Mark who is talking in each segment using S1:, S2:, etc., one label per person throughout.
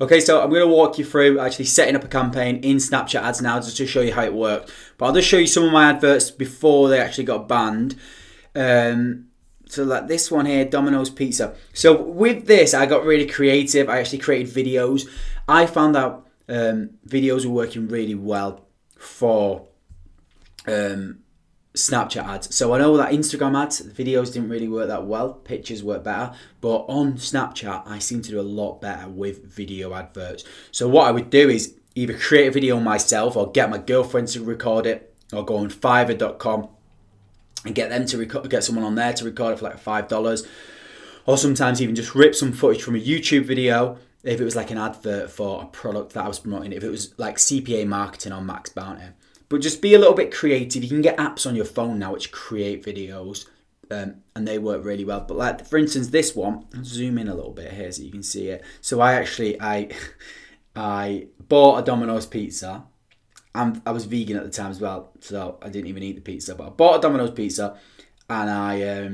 S1: Okay, so I'm going to walk you through actually setting up a campaign in Snapchat ads now just to show you how it works. But I'll just show you some of my adverts before they actually got banned. So like this one here, Domino's Pizza. So with this, I got really creative. I actually created videos. I found out videos were working really well for Snapchat ads. So I know that Instagram ads, videos didn't really work that well. Pictures work better. But on Snapchat, I seem to do a lot better with video adverts. So what I would do is either create a video myself or get my girlfriend to record it, or go on Fiverr.com and get them to get someone on there to record it for like $5. Or sometimes even just rip some footage from a YouTube video if it was like an advert for a product that I was promoting. If it was like CPA marketing on Max Bounty. But just be a little bit creative. You can get apps on your phone now which create videos, and they work really well. But like for instance, this one, I'll zoom in a little bit here so you can see it. So I bought a Domino's pizza, and I was vegan at the time as well, so I didn't even eat the pizza. But I bought a Domino's pizza, and I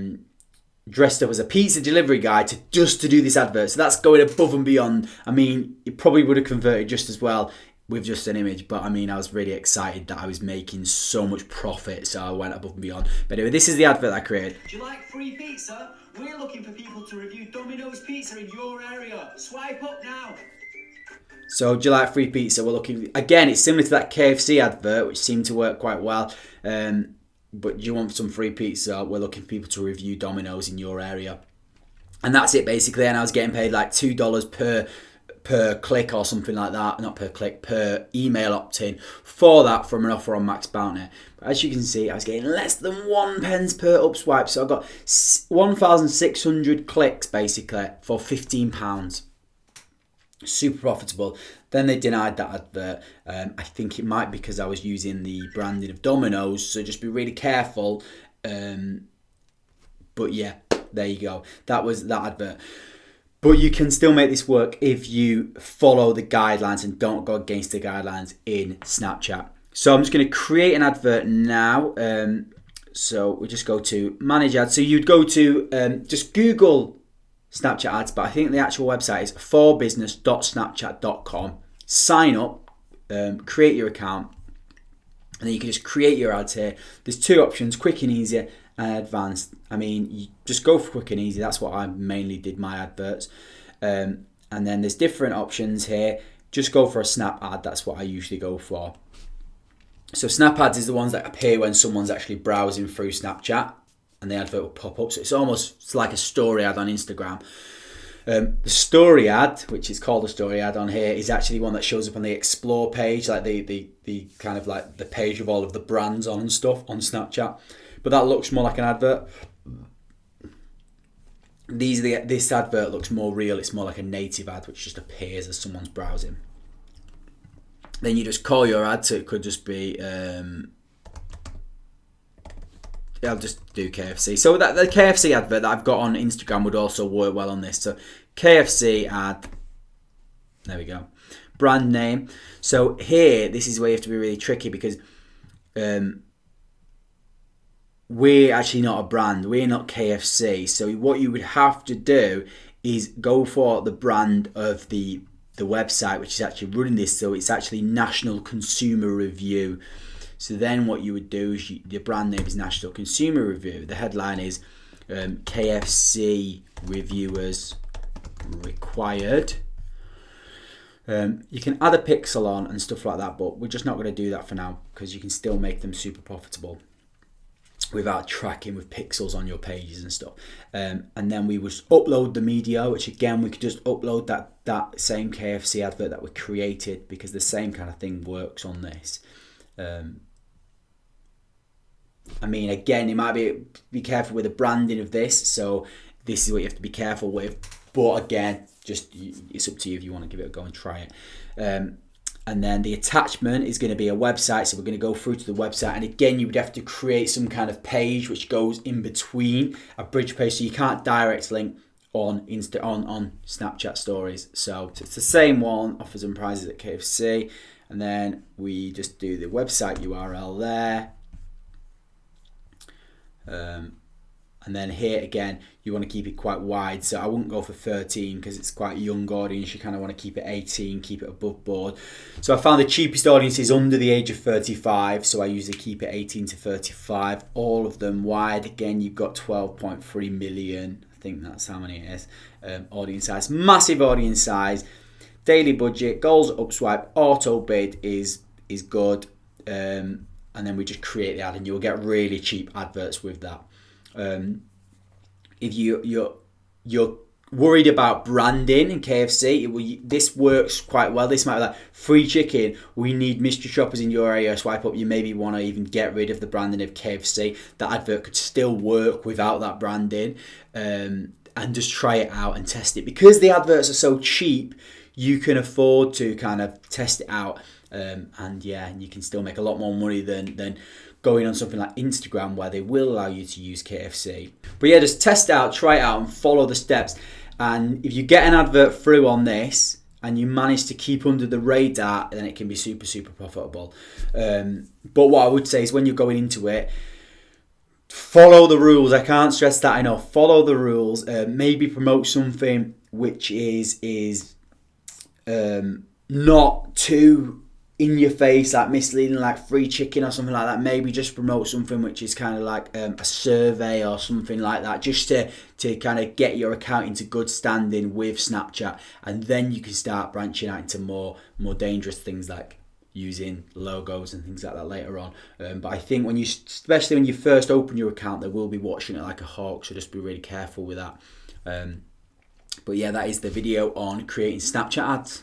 S1: dressed up as a pizza delivery guy to do this advert. So that's going above and beyond. I mean, it probably would have converted just as well with just an image, but I mean, I was really excited that I was making so much profit, so I went above and beyond. But anyway, this is the advert I created.
S2: Do you like free pizza? We're looking for people to review Domino's Pizza in your area. Swipe up now.
S1: So, do you like free pizza? We're looking, again, it's similar to that KFC advert, which seemed to work quite well. But do you want some free pizza? We're looking for people to review Domino's in your area. And that's it basically, and I was getting paid like $2 per click or something like that, not per click, per email opt-in for that from an offer on Max Bounty. But as you can see, I was getting less than 1 pence per upswipe, so I got 1,600 clicks basically for £15. Super profitable. Then they denied that advert. I think it might be because I was using the branding of Domino's, so just be really careful. But yeah, there you go. That was that advert. But you can still make this work if you follow the guidelines and don't go against the guidelines in Snapchat. So I'm just going to create an advert now. So we just go to manage ads. So you'd go to just Google Snapchat ads, but I think the actual website is forbusiness.snapchat.com. Sign up, create your account, and then you can just create your ads here. There's two options, quick and easy and advanced. I mean, you just go for quick and easy. That's what I mainly did my adverts. And then there's different options here. Just go for a snap ad. That's what I usually go for. So snap ads is the ones that appear when someone's actually browsing through Snapchat, and the advert will pop up. So it's like a story ad on Instagram. The story ad, which is called a story ad on here, is actually one that shows up on the explore page, like the kind of like the page of all of the brands on and stuff on Snapchat. But that looks more like an advert. This advert looks more real. It's more like a native ad, which just appears as someone's browsing. Then you just call your ad, so it could just be I'll just do KFC. So that the KFC advert that I've got on Instagram would also work well on this. So KFC ad, there we go. Brand name. So here, this is where you have to be really tricky, because we're actually not a brand. We're not KFC. So what you would have to do is go for the brand of the website, which is actually running this. So it's actually National Consumer Review. So then what you would do is the brand name is National Consumer Review. The headline is KFC reviewers required. You can add a pixel on and stuff like that, but we're just not going to do that for now, because you can still make them super profitable without tracking with pixels on your pages and stuff. And then we would upload the media, which again, we could just upload that same KFC advert that we created, because the same kind of thing works on this. I mean, again, you might be careful with the branding of this, so this is what you have to be careful with. But again, just it's up to you if you want to give it a go and try it. And then the attachment is going to be a website, so we're going to go through to the website. And again, you would have to create some kind of page which goes in between, a bridge page, so you can't direct link on Snapchat stories. So it's the same one, offers and prizes at KFC, and then we just do the website URL there. And then here again, you want to keep it quite wide. So I wouldn't go for 13 because it's quite a young audience. You kind of want to keep it 18, keep it above board. So I found the cheapest audience is under the age of 35. So I usually keep it 18 to 35. All of them wide. Again, you've got 12.3 million. I think that's how many it is. Audience size. Massive audience size. Daily budget. Goals up swipe. Auto bid is good. And then we just create the ad and you'll get really cheap adverts with that. If you're worried about branding in KFC, this works quite well. This might be like free chicken. We need mystery shoppers in your area. Swipe up. You maybe want to even get rid of the branding of KFC. That advert could still work without that branding, and just try it out and test it. Because the adverts are so cheap, you can afford to kind of test it out, and you can still make a lot more money than going on something like Instagram where they will allow you to use KFC. But yeah, just test it out, try it out and follow the steps. And if you get an advert through on this and you manage to keep under the radar, then it can be super, super profitable. But what I would say is when you're going into it, follow the rules. I can't stress that enough. Follow the rules. Maybe promote something which is not too in your face, like misleading, like free chicken or something like that. Maybe just promote something which is kind of like a survey or something like that, just to kind of get your account into good standing with Snapchat, and then you can start branching out into more dangerous things like using logos and things like that later on. But I think especially when you first open your account, they will be watching it like a hawk, so just be really careful with that. But yeah, that is the video on creating Snapchat ads.